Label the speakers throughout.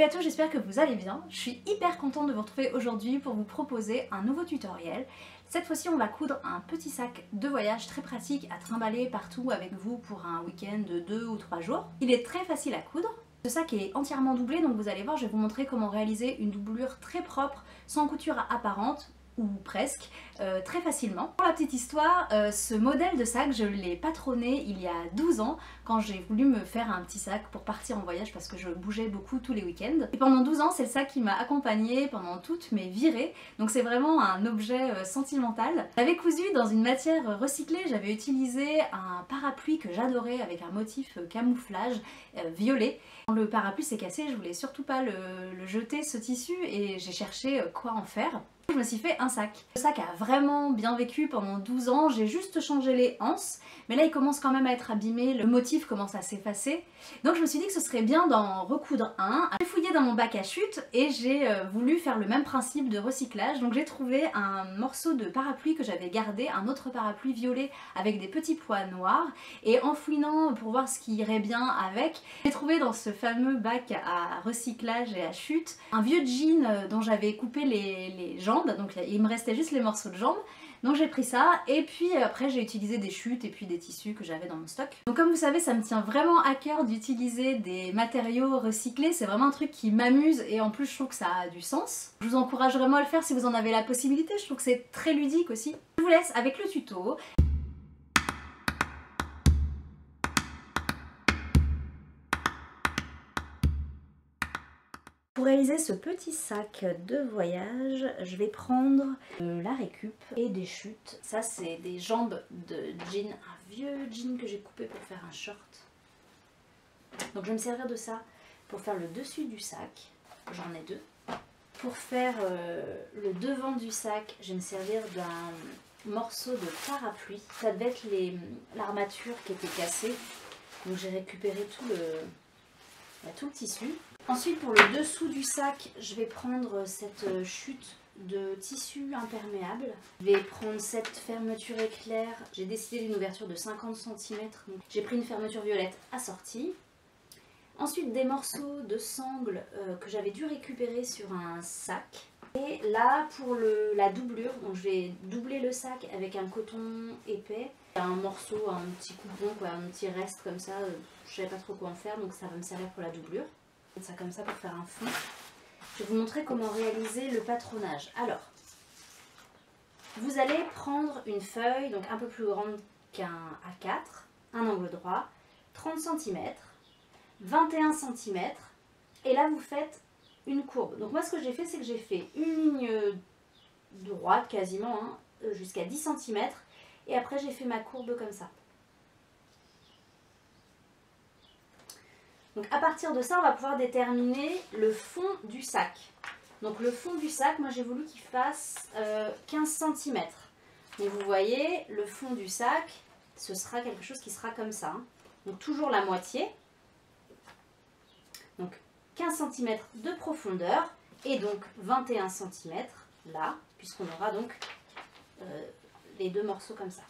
Speaker 1: Salut à tous, j'espère que vous allez bien. Je suis hyper contente de vous retrouver aujourd'hui pour vous proposer un nouveau tutoriel. Cette fois-ci, on va coudre un petit sac de voyage très pratique à trimballer partout avec vous pour un week-end de 2 ou 3 jours. Il est très facile à coudre. Ce sac est entièrement doublé, donc vous allez voir, je vais vous montrer comment réaliser une doublure très propre, sans couture apparente, ou presque, très facilement. Pour la petite histoire, ce modèle de sac, je l'ai patronné il y a 12 ans quand j'ai voulu me faire un petit sac pour partir en voyage parce que je bougeais beaucoup tous les week-ends. Et pendant 12 ans, c'est le sac qui m'a accompagnée pendant toutes mes virées, donc c'est vraiment un objet sentimental. J'avais cousu dans une matière recyclée, j'avais utilisé un parapluie que j'adorais avec un motif camouflage violet. Quand le parapluie s'est cassé, je voulais surtout pas le jeter ce tissu et j'ai cherché quoi en faire. Je me suis fait un sac. Le sac a vraiment bien vécu pendant 12 ans, j'ai juste changé les anses, mais là il commence quand même à être abîmé, le motif commence à s'effacer. Donc je me suis dit que ce serait bien d'en recoudre un. J'ai fouillé dans mon bac à chute et j'ai voulu faire le même principe de recyclage. Donc j'ai trouvé un morceau de parapluie que j'avais gardé, un autre parapluie violet avec des petits pois noirs, et en fouinant pour voir ce qui irait bien avec, j'ai trouvé dans ce fameux bac à recyclage et à chute un vieux jean dont j'avais coupé les jambes. Donc il me restait juste les morceaux de jambes, donc j'ai pris ça et puis après j'ai utilisé des chutes et puis des tissus que j'avais dans mon stock. Donc comme vous savez, ça me tient vraiment à cœur d'utiliser des matériaux recyclés, c'est vraiment un truc qui m'amuse et en plus je trouve que ça a du sens. Je vous encourage vraiment à le faire si vous en avez la possibilité, je trouve que c'est très ludique aussi. Je vous laisse avec le tuto. Pour réaliser ce petit sac de voyage, je vais prendre de la récup et des chutes. Ça c'est des jambes de jean, un vieux jean que j'ai coupé pour faire un short. Donc je vais me servir de ça pour faire le dessus du sac, j'en ai deux. Pour faire le devant du sac, je vais me servir d'un morceau de parapluie. Ça devait être l'armature qui était cassée, donc j'ai récupéré tout le tissu. Ensuite, pour le dessous du sac, je vais prendre cette chute de tissu imperméable. Je vais prendre cette fermeture éclair. J'ai décidé d'une ouverture de 50 cm. J'ai pris une fermeture violette assortie. Ensuite, des morceaux de sangle que j'avais dû récupérer sur un sac. Et là, pour la doublure, donc je vais doubler le sac avec un coton épais. Un morceau, un petit coupon, quoi, un petit reste comme ça. Je ne savais pas trop quoi en faire, donc ça va me servir pour la doublure. Ça comme ça pour faire un fond. Je vais vous montrer comment réaliser le patronage. Alors, vous allez prendre une feuille, donc un peu plus grande qu'un A4, un angle droit, 30 cm, 21 cm, et là vous faites une courbe. Donc moi ce que j'ai fait, c'est que j'ai fait une ligne droite quasiment, hein, jusqu'à 10 cm, et après j'ai fait ma courbe comme ça. Donc à partir de ça, on va pouvoir déterminer le fond du sac. Donc le fond du sac, moi j'ai voulu qu'il fasse 15 cm. Donc vous voyez, le fond du sac, ce sera quelque chose qui sera comme ça. Hein. Donc toujours la moitié. Donc 15 cm de profondeur et donc 21 cm là, puisqu'on aura donc les deux morceaux comme ça.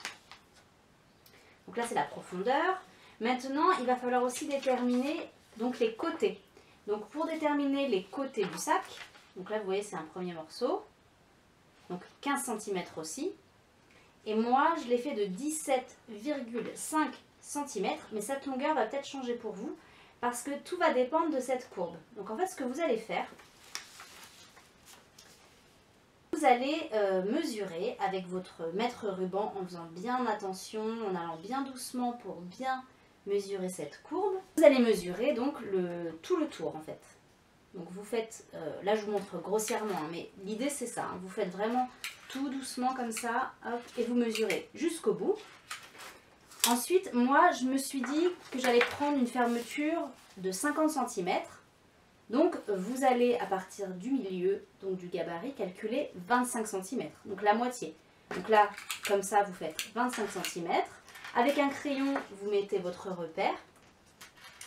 Speaker 1: Donc là c'est la profondeur. Maintenant, il va falloir aussi déterminer donc les côtés. Donc pour déterminer les côtés du sac, donc là vous voyez c'est un premier morceau, donc 15 cm aussi. Et moi je l'ai fait de 17,5 cm, mais cette longueur va peut-être changer pour vous, parce que tout va dépendre de cette courbe. Donc en fait ce que vous allez faire, vous allez mesurer avec votre mètre ruban en faisant bien attention, en allant bien doucement pour bien mesurer cette courbe. Vous allez mesurer donc tout le tour en fait. Donc vous faites, là je vous montre grossièrement, hein, mais l'idée c'est ça, hein, vous faites vraiment tout doucement comme ça, hop, et vous mesurez jusqu'au bout. Ensuite, moi je me suis dit que j'allais prendre une fermeture de 50 cm. Donc vous allez à partir du milieu, donc du gabarit, calculer 25 cm, donc la moitié. Donc là, comme ça, vous faites 25 cm. Avec un crayon, vous mettez votre repère.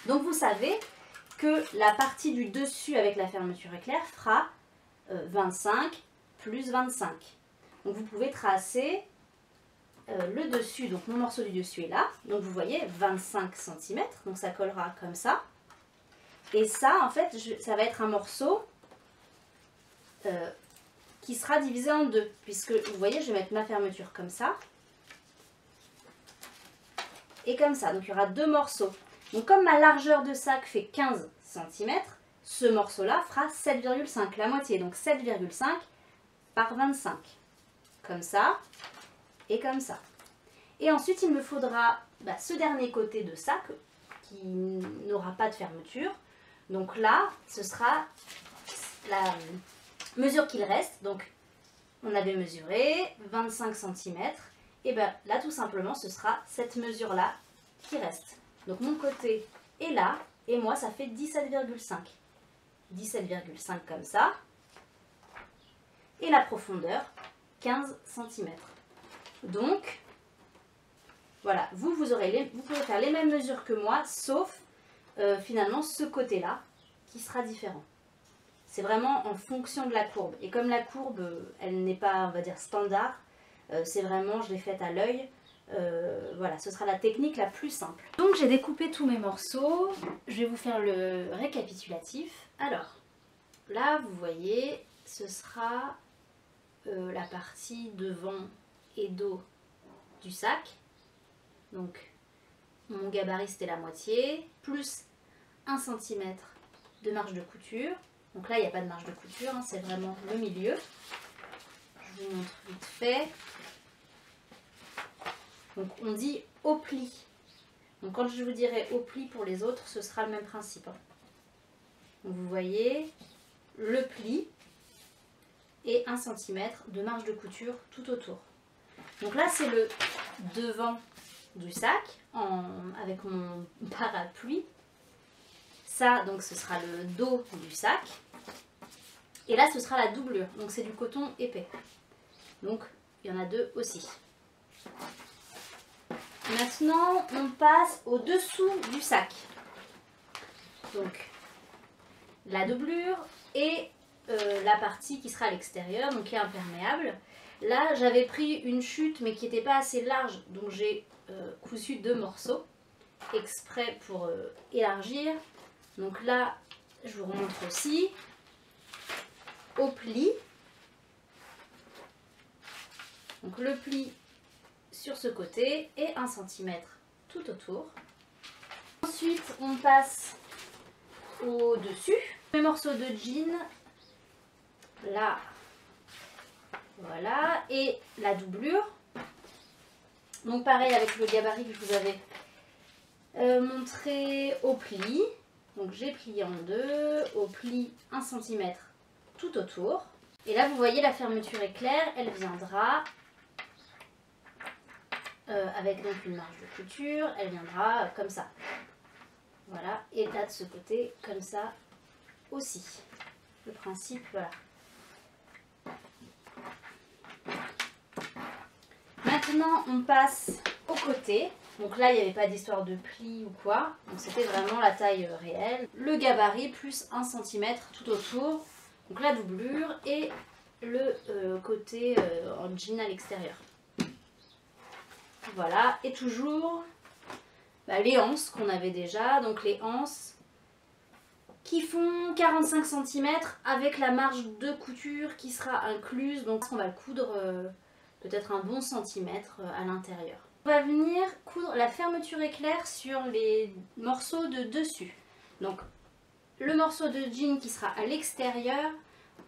Speaker 1: Donc vous savez que la partie du dessus avec la fermeture éclair fera 25 plus 25. Donc vous pouvez tracer le dessus, donc mon morceau du dessus est là. Donc vous voyez 25 cm, donc ça collera comme ça. Et ça, en fait, ça va être un morceau qui sera divisé en deux. Puisque, vous voyez, je vais mettre ma fermeture comme ça. Et comme ça. Donc, il y aura deux morceaux. Donc, comme ma largeur de sac fait 15 cm, ce morceau-là fera 7,5, la moitié. Donc, 7,5 par 25. Comme ça. Et comme ça. Et ensuite, il me faudra ce dernier côté de sac qui n'aura pas de fermeture. Donc là, ce sera la mesure qu'il reste. Donc, on avait mesuré 25 cm. Et bien là, tout simplement, ce sera cette mesure-là qui reste. Donc, mon côté est là. Et moi, ça fait 17,5. 17,5 comme ça. Et la profondeur, 15 cm. Donc, voilà, vous pouvez faire les mêmes mesures que moi, sauf finalement ce côté-là qui sera différent. C'est vraiment en fonction de la courbe. Et comme la courbe, elle n'est pas, on va dire, standard, c'est vraiment, je l'ai faite à l'œil. Voilà, ce sera la technique la plus simple. Donc j'ai découpé tous mes morceaux. Je vais vous faire le récapitulatif. Alors, là, vous voyez, ce sera la partie devant et dos du sac. Donc, mon gabarit, c'était la moitié, plus 1 cm de marge de couture. Donc là, il n'y a pas de marge de couture, hein, c'est vraiment le milieu. Je vous montre vite fait. Donc, on dit au pli. Donc, quand je vous dirai au pli pour les autres, ce sera le même principe. Hein. Donc, vous voyez le pli et 1 cm de marge de couture tout autour. Donc là, c'est le devant du sac avec mon parapluie. Ça, donc, ce sera le dos du sac. Et là, ce sera la doublure. Donc, c'est du coton épais. Donc, il y en a deux aussi. Maintenant, on passe au-dessous du sac. Donc, la doublure et la partie qui sera à l'extérieur, donc qui est imperméable. Là, j'avais pris une chute, mais qui n'était pas assez large. Donc, j'ai cousu deux morceaux exprès pour élargir. Donc là, je vous remontre aussi au pli. Donc le pli sur ce côté et 1 cm tout autour. Ensuite, on passe au-dessus. Mes morceaux de jean, là, voilà, et la doublure. Donc pareil avec le gabarit que je vous avais montré au pli. Donc j'ai plié en deux, au pli 1 cm tout autour. Et là vous voyez la fermeture éclair, elle viendra avec donc une marge de couture, elle viendra comme ça. Voilà, et là de ce côté comme ça aussi. Le principe, voilà. Maintenant on passe au côté. Donc là, il n'y avait pas d'histoire de pli ou quoi. Donc c'était vraiment la taille réelle. Le gabarit plus 1 cm tout autour. Donc la doublure et le côté en jean à l'extérieur. Voilà. Et toujours les anses qu'on avait déjà. Donc les anses qui font 45 cm avec la marge de couture qui sera incluse. Donc on va le coudre peut-être un bon centimètre à l'intérieur. On va venir coudre la fermeture éclair sur les morceaux de dessus. Donc le morceau de jean qui sera à l'extérieur,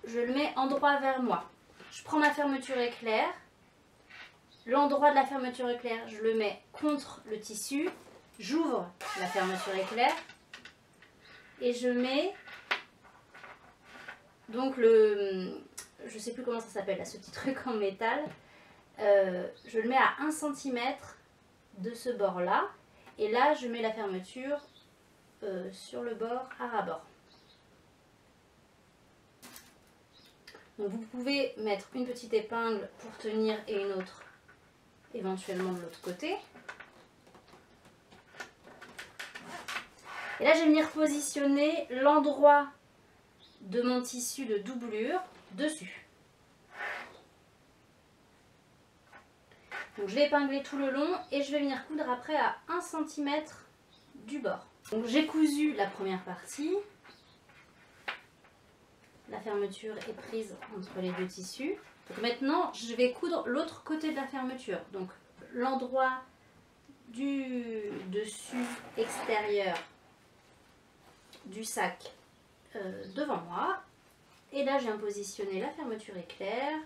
Speaker 1: je le mets endroit vers moi. Je prends ma fermeture éclair, l'endroit de la fermeture éclair, je le mets contre le tissu, j'ouvre la fermeture éclair et je mets donc je sais plus comment ça s'appelle là, ce petit truc en métal. Je le mets à 1 cm de ce bord là et là je mets la fermeture sur le bord à ras-bord. Donc vous pouvez mettre une petite épingle pour tenir et une autre éventuellement de l'autre côté. Et là je vais venir positionner l'endroit de mon tissu de doublure dessus. Donc je vais épingler tout le long et je vais venir coudre après à 1 cm du bord. Donc j'ai cousu la première partie. la fermeture est prise entre les deux tissus. Donc maintenant, je vais coudre l'autre côté de la fermeture. Donc l'endroit du dessus extérieur du sac devant moi. Et là, je viens positionner la fermeture éclair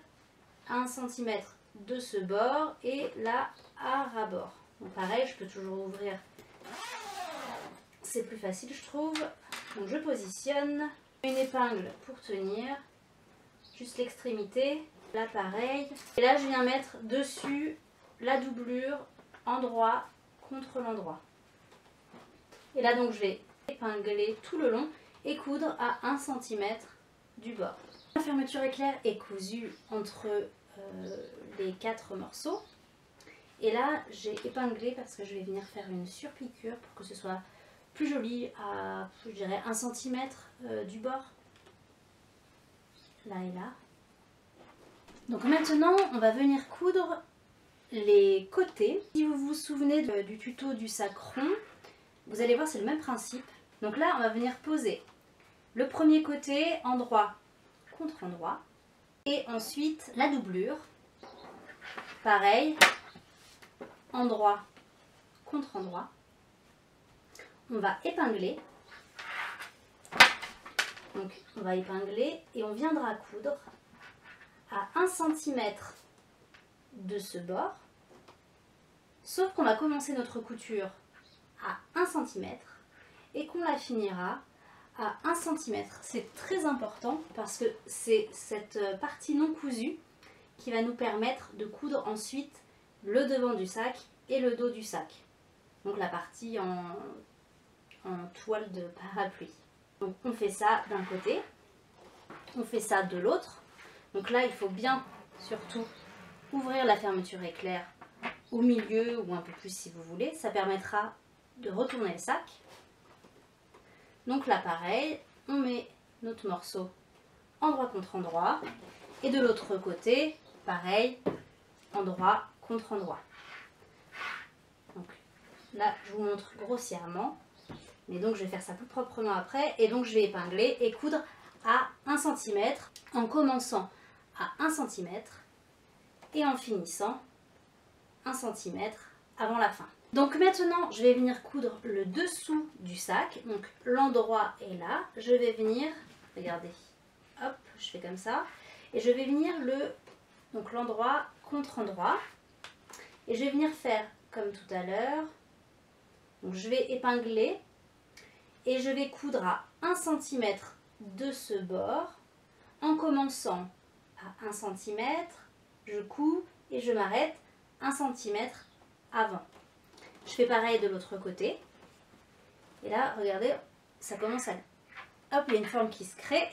Speaker 1: à 1 cm de ce bord et là à ras-bord. Donc pareil, je peux toujours ouvrir. C'est plus facile, je trouve. Donc je positionne une épingle pour tenir juste l'extrémité. Là pareil. Et là, je viens mettre dessus la doublure endroit contre l'endroit. Et là, donc, je vais épingler tout le long et coudre à 1 cm du bord. La fermeture éclair est cousue entre les 4 morceaux. Et là, j'ai épinglé parce que je vais venir faire une surpiqûre pour que ce soit plus joli à, je dirais, 1 cm du bord. Là et là. Donc maintenant, on va venir coudre les côtés. Si vous vous souvenez du tuto du sac rond, vous allez voir, c'est le même principe. Donc là, on va venir poser le premier côté endroit contre endroit. Et ensuite, la doublure. Pareil, endroit contre endroit. On va épingler. Donc, on va épingler et on viendra coudre à 1 cm de ce bord. Sauf qu'on va commencer notre couture à 1 cm et qu'on la finira à 1 cm. C'est très important parce que c'est cette partie non cousue qui va nous permettre de coudre ensuite le devant du sac et le dos du sac. Donc la partie en toile de parapluie. Donc on fait ça d'un côté, on fait ça de l'autre. Donc là il faut bien surtout ouvrir la fermeture éclair au milieu ou un peu plus si vous voulez. Ça permettra de retourner le sac. Donc là pareil, on met notre morceau endroit contre endroit. Et de l'autre côté, pareil, endroit contre endroit. Donc là je vous montre grossièrement. Mais donc je vais faire ça plus proprement après. Et donc je vais épingler et coudre à 1 cm en commençant à 1 cm et en finissant 1 cm avant la fin. Donc maintenant je vais venir coudre le dessous du sac. Donc l'endroit est là. Je vais venir, regardez, hop, je fais comme ça. Et je vais venir l'endroit contre endroit. Et je vais venir faire comme tout à l'heure. Donc je vais épingler. Et je vais coudre à 1 cm de ce bord en commençant à 1 cm, je couds et je m'arrête 1 cm avant. Je fais pareil de l'autre côté. Et là, regardez, ça commence à... Hop, il y a une forme qui se crée.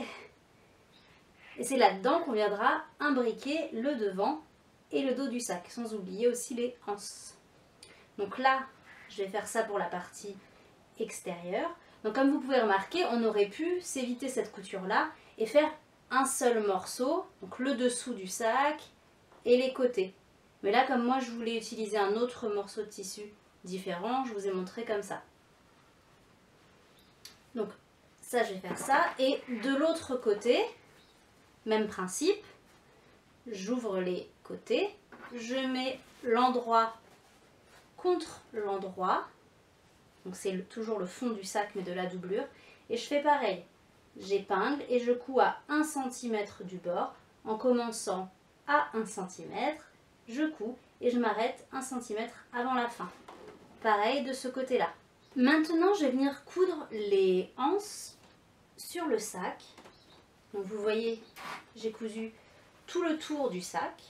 Speaker 1: Et c'est là-dedans qu'on viendra imbriquer le devant et le dos du sac, sans oublier aussi les anses. Donc là, je vais faire ça pour la partie extérieure. Donc comme vous pouvez remarquer, on aurait pu s'éviter cette couture-là et faire un seul morceau, donc le dessous du sac et les côtés. Mais là, comme moi je voulais utiliser un autre morceau de tissu différent, je vous ai montré comme ça. Donc ça, je vais faire ça. Et de l'autre côté, même principe, j'ouvre les côtés, je mets l'endroit contre l'endroit. Donc c'est toujours le fond du sac mais de la doublure. Et je fais pareil. J'épingle et je couds à 1 cm du bord. En commençant à 1 cm, je couds et je m'arrête 1 cm avant la fin. Pareil de ce côté-là. Maintenant, je vais venir coudre les anses sur le sac. Donc vous voyez, j'ai cousu tout le tour du sac.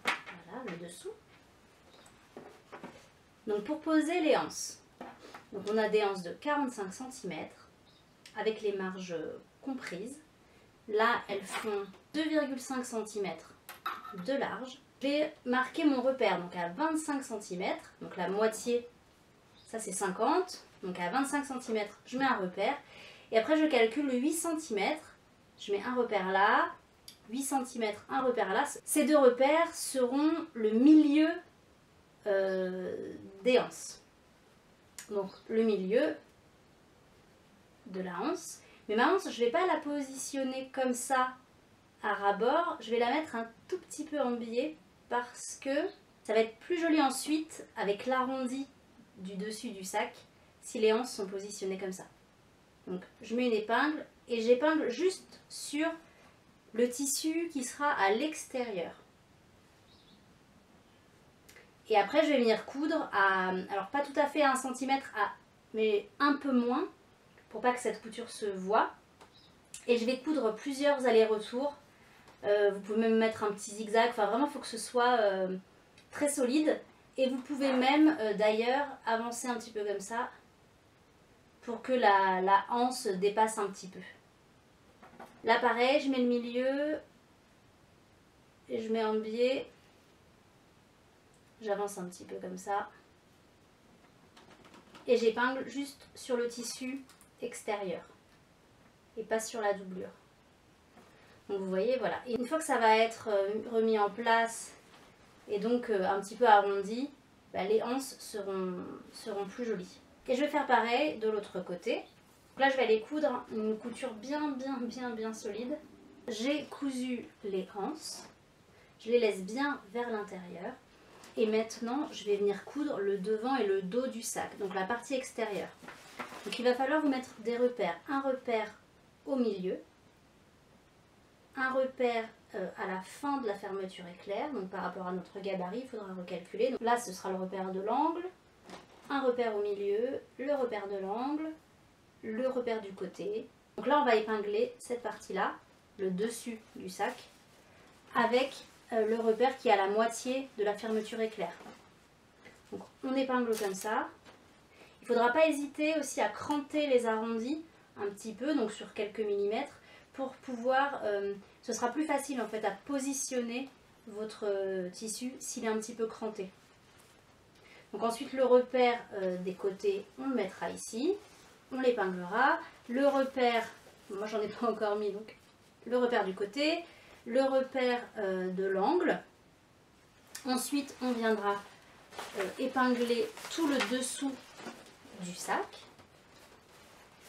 Speaker 1: Voilà, le dessous. Donc pour poser les anses, donc on a des anses de 45 cm avec les marges comprises. Là, elles font 2,5 cm de large. J'ai marqué mon repère donc à 25 cm, donc la moitié, ça c'est 50, donc à 25 cm je mets un repère. Et après je calcule 8 cm, je mets un repère là, 8 cm, un repère là. Ces deux repères seront le milieu des anses. Donc le milieu de la anse. Mais ma hanse, je ne vais pas la positionner comme ça à ras-bord, je vais la mettre un tout petit peu en biais parce que ça va être plus joli ensuite avec l'arrondi du dessus du sac si les anses sont positionnées comme ça. Donc je mets une épingle et j'épingle juste sur le tissu qui sera à l'extérieur. Et après je vais venir coudre à, alors pas tout à fait à 1 cm, mais un peu moins pour pas que cette couture se voie. Et je vais coudre plusieurs allers-retours. Vous pouvez même mettre un petit zigzag, enfin vraiment il faut que ce soit très solide. Et vous pouvez même d'ailleurs avancer un petit peu comme ça pour que la anse dépasse un petit peu. Là pareil, je mets le milieu et je mets en biais. J'avance un petit peu comme ça. Et j'épingle juste sur le tissu extérieur et pas sur la doublure. Donc vous voyez, voilà. Et une fois que ça va être remis en place et donc un petit peu arrondi, bah, les anses seront plus jolies. Et je vais faire pareil de l'autre côté. Donc là je vais aller coudre une couture bien solide. J'ai cousu les anses, je les laisse bien vers l'intérieur. Et maintenant je vais venir coudre le devant et le dos du sac, donc la partie extérieure. Donc il va falloir vous mettre des repères. Un repère au milieu, un repère à la fin de la fermeture éclair, donc par rapport à notre gabarit, il faudra recalculer. Donc là, ce sera le repère de l'angle, un repère au milieu, le repère de l'angle, le repère du côté. Donc là, on va épingler cette partie-là, le dessus du sac, avec le repère qui est à la moitié de la fermeture éclair. Donc on épingle comme ça. Il ne faudra pas hésiter aussi à cranter les arrondis un petit peu, donc sur quelques millimètres, pour pouvoir, ce sera plus facile en fait à positionner votre tissu s'il est un petit peu cranté. Donc ensuite le repère des côtés, on le mettra ici, on l'épinglera. Le repère, moi j'en ai pas encore mis, donc le repère du côté, le repère de l'angle. Ensuite on viendra épingler tout le dessous du sac.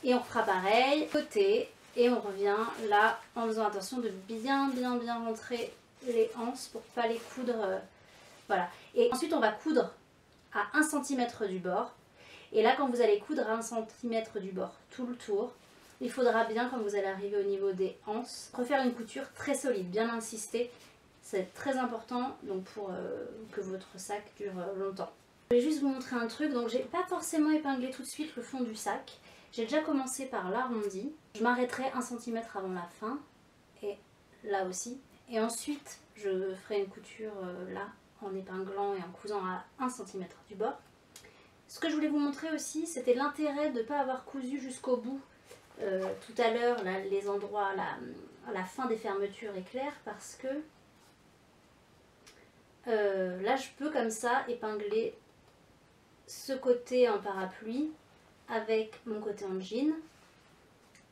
Speaker 1: Et on fera pareil, côté. Et on revient là en faisant attention de bien rentrer les anses pour pas les coudre. Voilà. Et ensuite on va coudre à 1 cm du bord. Et là quand vous allez coudre à 1 cm du bord tout le tour, il faudra bien quand vous allez arriver au niveau des anses, refaire une couture très solide, bien insister. C'est très important donc pour que votre sac dure longtemps. Je vais juste vous montrer un truc. Donc j'ai pas forcément épinglé tout de suite le fond du sac. J'ai déjà commencé par l'arrondi. Je m'arrêterai 1 cm avant la fin. Et là aussi. Et ensuite, je ferai une couture là, en épinglant et en cousant à 1 cm du bord. Ce que je voulais vous montrer aussi, c'était l'intérêt de ne pas avoir cousu jusqu'au bout tout à l'heure, les endroits à la fin des fermetures éclair, parce que là, je peux comme ça épingler ce côté en parapluie avec mon côté en jean.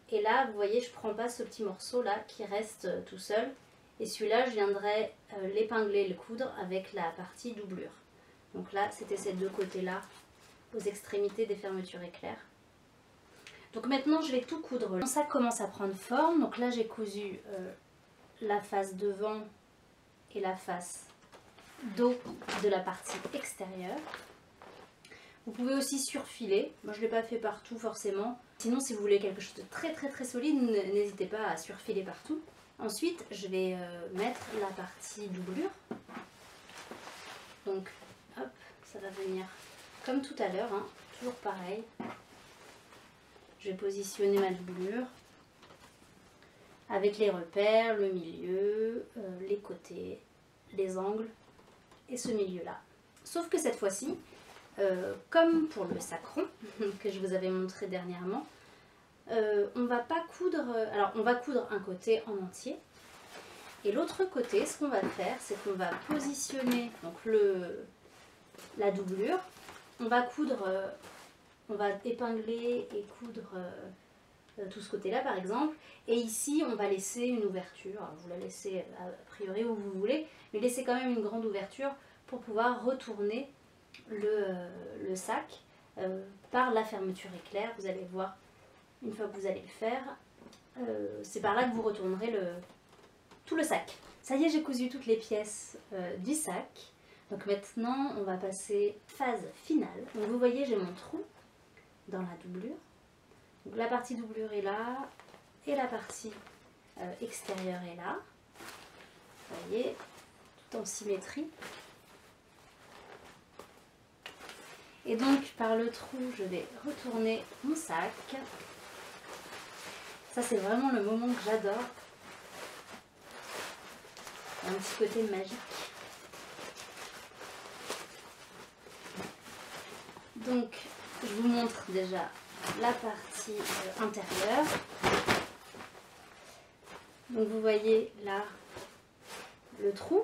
Speaker 1: Et là, vous voyez, je prends pas ce petit morceau là qui reste tout seul. Et celui-là, je viendrai l'épingler, le coudre avec la partie doublure. Donc là, c'était ces deux côtés-là, aux extrémités des fermetures éclair. Donc maintenant, je vais tout coudre. Mon sac commence à prendre forme. Donc là, j'ai cousu la face devant et la face dos de la partie extérieure. Vous pouvez aussi surfiler. Moi, je ne l'ai pas fait partout forcément. Sinon, si vous voulez quelque chose de très solide, n'hésitez pas à surfiler partout. Ensuite, je vais mettre la partie doublure. Donc, hop, ça va venir comme tout à l'heure, hein, toujours pareil. Je vais positionner ma doublure avec les repères, le milieu, les côtés, les angles et ce milieu-là. Sauf que cette fois-ci, comme pour le sacron que je vous avais montré dernièrement, on va pas coudre, alors on va coudre un côté en entier et l'autre côté, ce qu'on va faire, c'est qu'on va positionner donc la doublure, on va coudre, on va épingler et coudre tout ce côté là par exemple, et ici on va laisser une ouverture. Alors, vous la laissez a priori où vous voulez, mais laissez quand même une grande ouverture pour pouvoir retourner le sac par la fermeture éclair. Vous allez voir Une fois que vous allez le faire, c'est par là que vous retournerez tout le sac. Ça y est, j'ai cousu toutes les pièces du sac. Donc maintenant, on va passer phase finale. Donc vous voyez, j'ai mon trou dans la doublure. Donc la partie doublure est là et la partie extérieure est là. Vous voyez, tout en symétrie. Et donc par le trou, je vais retourner mon sac. Ça, c'est vraiment le moment que j'adore. Un petit côté magique. Donc, je vous montre déjà la partie intérieure. Donc, vous voyez là le trou.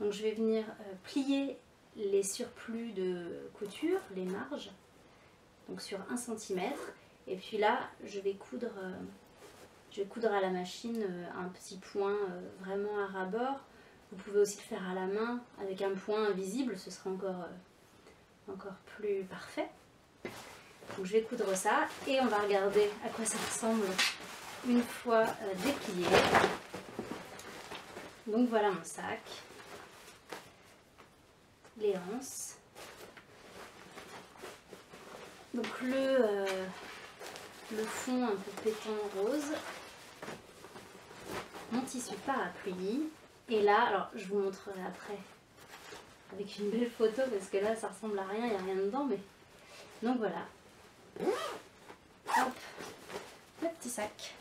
Speaker 1: Donc, je vais venir plier les surplus de couture, les marges, donc sur 1 cm. Et puis là, je vais coudre à la machine un petit point vraiment à ras-bord. Vous pouvez aussi le faire à la main avec un point invisible, ce sera encore plus parfait. Donc je vais coudre ça et on va regarder à quoi ça ressemble une fois déplié. Donc voilà mon sac, les anses. Donc le fond un peu pétant rose, mon tissu parapluie, et là, alors je vous montrerai après avec une belle photo parce que là ça ressemble à rien, il n'y a rien dedans, mais donc voilà, hop, le petit sac.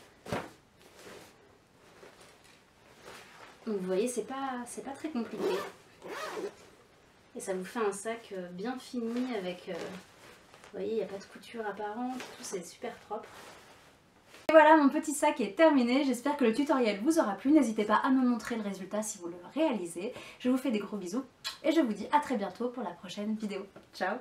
Speaker 1: Donc vous voyez, c'est pas très compliqué, et ça vous fait un sac bien fini avec... vous voyez, il n'y a pas de couture apparente, tout c'est super propre. Et voilà, mon petit sac est terminé. J'espère que le tutoriel vous aura plu. N'hésitez pas à me montrer le résultat si vous le réalisez. Je vous fais des gros bisous et je vous dis à très bientôt pour la prochaine vidéo. Ciao!